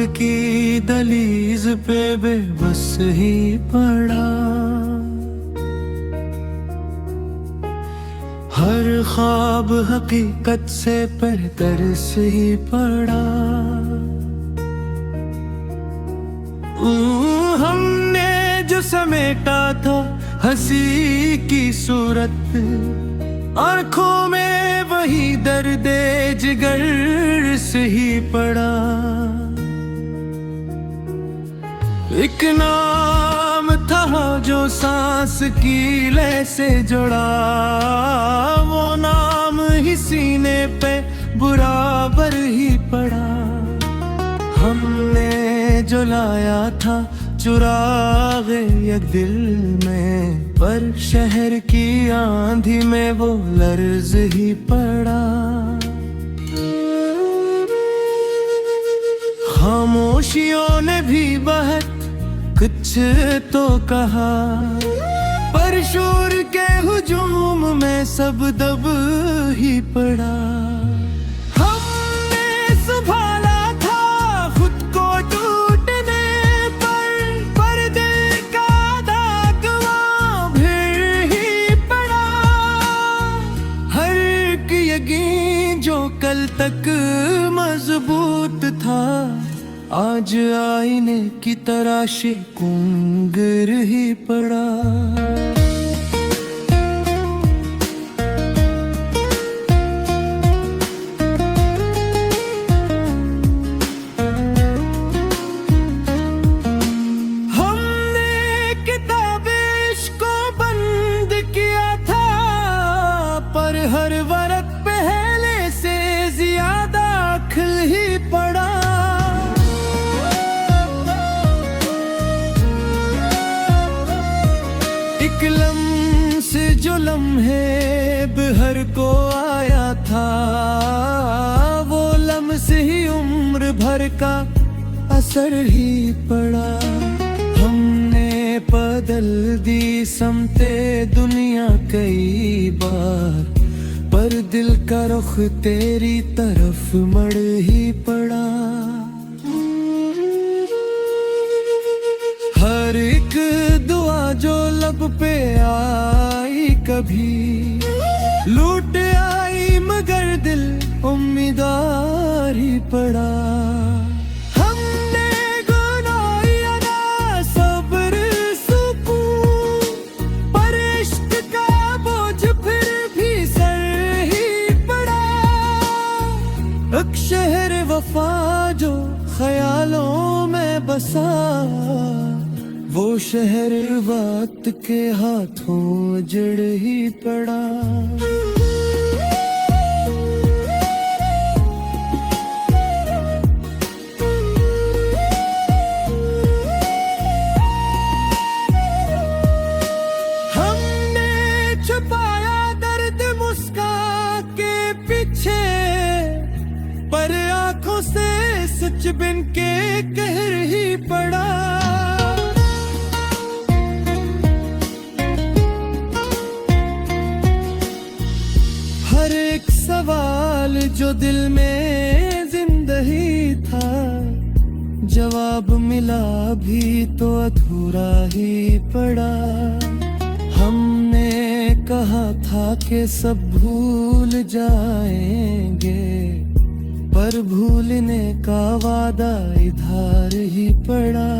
की दलीज पे बेबस ही पड़ा। हर ख्वाब हकीकत से तरस ही पड़ा। हमने जो समेटा था हंसी की सूरत, आंखों में वही दर्द जिगर से ही पड़ा। एक नाम था जो सांस की लय से जुड़ा, वो नाम ही सीने पे बराबर ही पड़ा। हमने जो लाया था चुरागे एक दिल में, पर शहर की आंधी में वो लर्ज ही पड़ा। खामोशियों ने भी बहुत कुछ तो कहा, पर शोर के हुजूम में सब दब ही पड़ा। हमने संभाला था खुद को टूटने पर दिल का दाग वहाँ फिर ही पड़ा। हर एक यकीन जो कल तक मजबूत था, आज आईने की तराशी कुंगर ही पड़ा। हमने किताब इश्क को बंद किया था, पर हर वरक पहले से ज्यादा खिल ही पड़ा। एक लम्स जो लम्हे बहर को आया था, वो लम्स ही उम्र भर का असर ही पड़ा। हमने बदल दी समते दुनिया कई बार, पर दिल का रुख तेरी तरफ मड़ ही पड़ा। हर एक दुआ जो लब पे आई कभी लूट आई, मगर दिल उम्मीदवार ही पड़ा। हमने गुनाहिया ना सब्र सुकून, पर इश्क का बोझ फिर भी सर ही पड़ा। एक शहर वफा जो ख्यालों में बसा, वो शहर वक्त के हाथों जड़ ही पड़ा। हमने छुपाया दर्द मुस्कान के पीछे, पर आंखों से सच बिन के कहर ही पड़ा। हर एक सवाल जो दिल में जिंदगी था, जवाब मिला भी तो अधूरा ही पड़ा। हमने कहा था कि सब भूल जाएंगे, पर भूलने का वादा इधर ही पड़ा।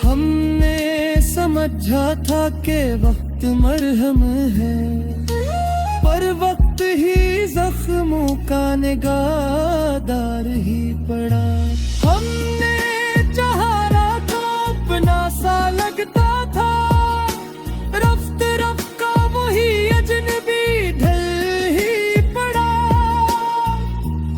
हमने समझा था कि वक्त मरहम है, पर वक्त ही जख्मों का निगाहदार ही पड़ा। हमने चाहा तो अपना सा लगता था, रफ्त रफ्त का वही अजनबी ढल ही पड़ा।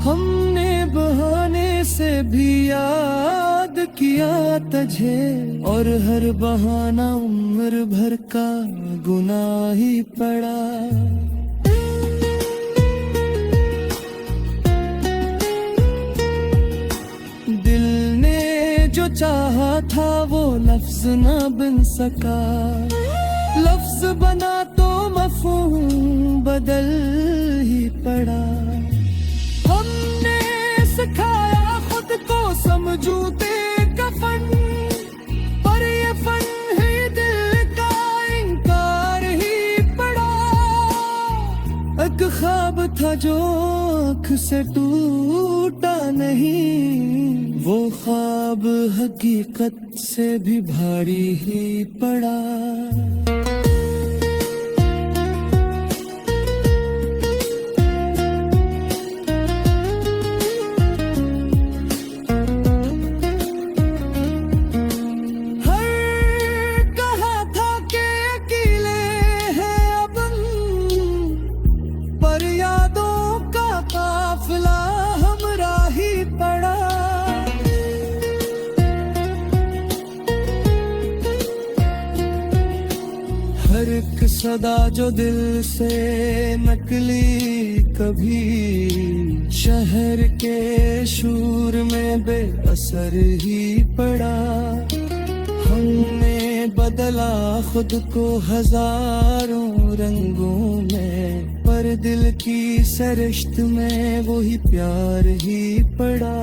हमने बहाने से भी याद किया तुझे, और हर बहाना उम्र भर का गुनाह ही पड़ा। दिल ने जो चाहा था वो लफ्ज न बन सका, लफ्ज बना तो मफ़हूम बदल ही पड़ा। हम जूते कफन, पर ये फन है दिल का इनकार ही पड़ा। एक ख्वाब था जो आँख से टूटा नहीं, वो ख्वाब हकीकत से भी भारी ही पड़ा। पर यादों का काफिला हमरा ही पड़ा। हर एक सदा जो दिल से नकली कभी शहर के शूर में बेअसर ही पड़ा। हमने बदला खुद को हजारों रंगों में, पर दिल की सरिश्त में वही प्यार ही पड़ा।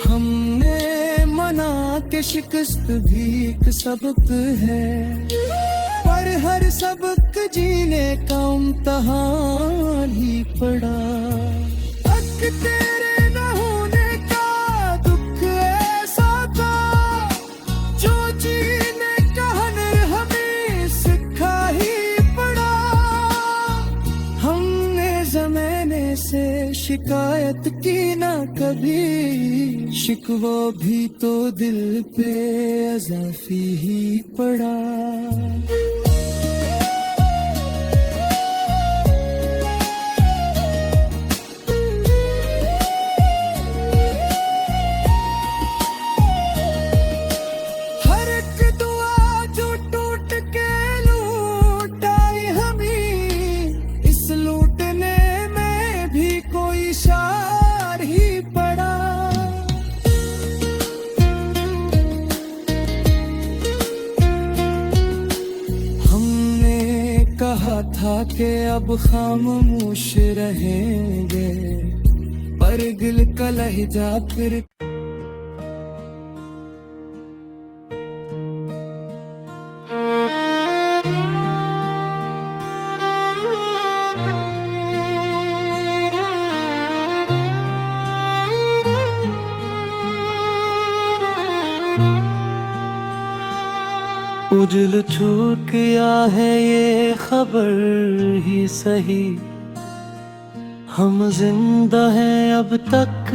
हमने मना के शिकस्त भी एक सबक है, पर हर सबक जीने का इम्तिहान ही पड़ा। हक तेरे न होने का दुख ऐसा था, जो जीने का हुनर हमें सिखा ही पड़ा। हमने ज़माने से शिकायत की ना कभी, शिकवा भी तो दिल पे अज़ाफ़ी ही पड़ा। इशार ही पड़ा। हमने कहा था कि अब खामोश रहेंगे, पर दिल का लहजा फिर उजल छूट गया है ये खबर ही सही, हम जिंदा हैं अब तक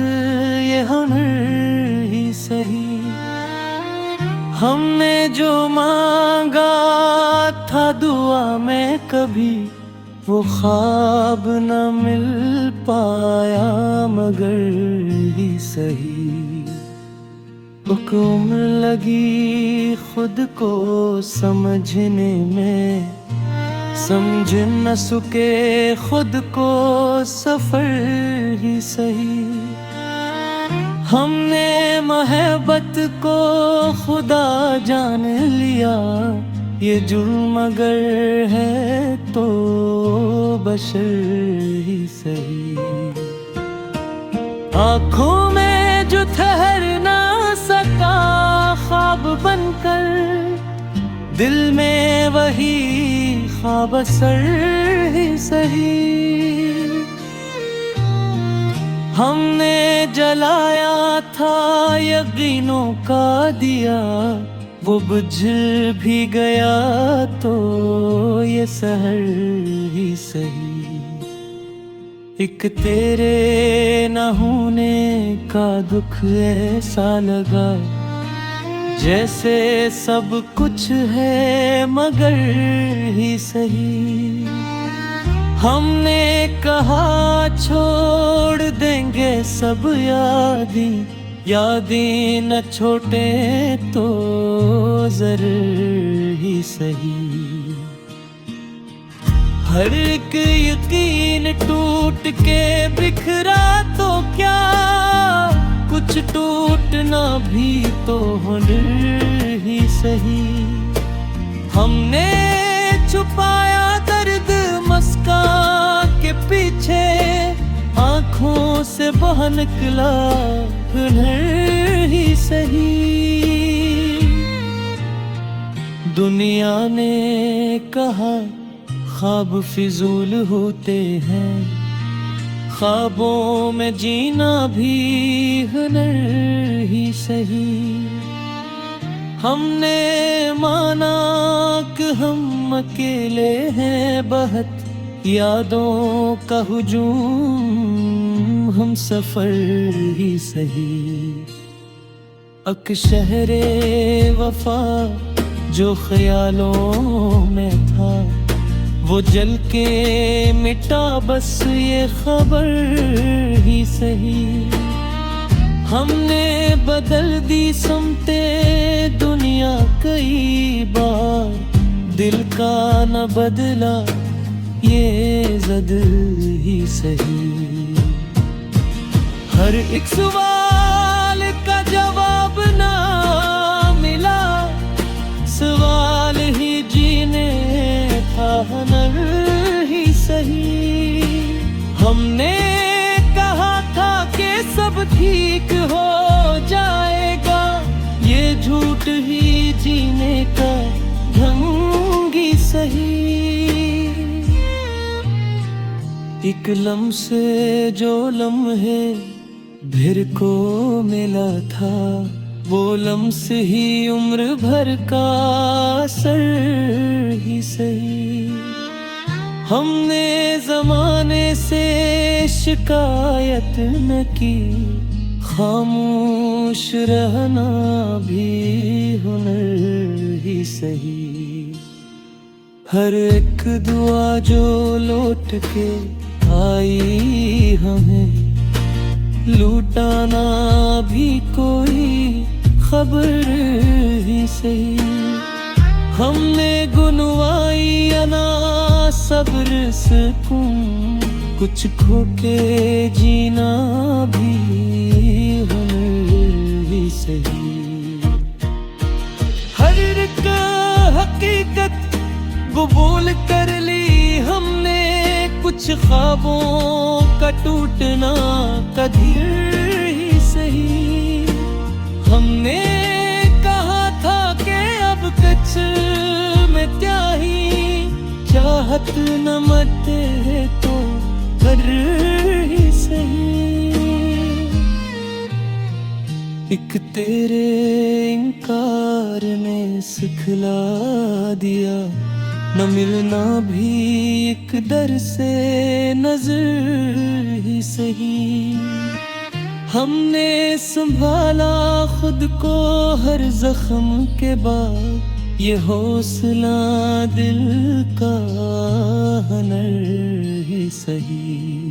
ये हुनर ही सही। हमने जो मांगा था दुआ में कभी, वो ख्वाब न मिल पाया मगर ही सही। उम्र लगी खुद को समझने में, समझ न सके खुद को सफर ही सही। हमने मोहब्बत को खुदा जान लिया, ये जुर्म अगर है तो बशर ही सही। आँखों में जो ठहर ना सका ख्वाब बनकर, दिल में वही ख्वाब असर ही सही। हमने जलाया था यकीनों का दिया, वो बुझ भी गया तो ये सहर ही सही। एक तेरे न होने का दुख ऐसा लगा, जैसे सब कुछ है मगर ही सही। हमने कहा छोड़ देंगे सब यादें न छोटे तो ज़रूर ही सही। हर एक यकीन टूट के बिखरा तो क्या, कुछ टूटना भी तो हुनर ही सही। हमने छुपाया दर्द मस्का के पीछे, आँखों से बह निकला हुनर ही सही। दुनिया ने कहा ख्वाब फिजूल होते हैं, ख्वाबों में जीना भी हुनर ही सही। हमने माना कि हम अकेले हैं बहुत, यादों का हुजूम हम सफर ही सही। अक शहरे वफा जो ख्यालों में था, वो जल के मिटा बस ये खबर ही सही। हमने बदल दी समते दुनिया कई बार, दिल का न बदला ये जद ही सही। हर एक सवाल का जवाब ना मिला, सवाल ही जीने था हुनर ही सही। हमने कहा था कि सब ठीक हो जाएगा, ये झूठ ही जीने का ढंग ही सही। एक लम्हे जो लम्हे फिर को मिला था, वो लम्हे ही उम्र भर का असर ही सही। हमने जमाने से शिकायत न की, खामोश रहना भी हुनर ही सही। हर एक दुआ जो लौट के आई हमें, लूटाना भी कोई खबर ही सही। हमने गुनवाई अना सब्र सुकून, कुछ खो के जीना भी हुनर ही सही। हर एक हकीकत कबूल कर ली हमने, कुछ ख्वाबों का टूटना कदीर ही सही। हमने कहा था कि अब कच्छ में क्या ही, चाहत न मरते तो कर ही सही। एक तेरे इनकार ने सिखला दिया, न मिलना भी एक दर से नजर ही सही। हमने संभाला खुद को हर जख्म के बाद, ये हौसला दिल का हुनर ही सही।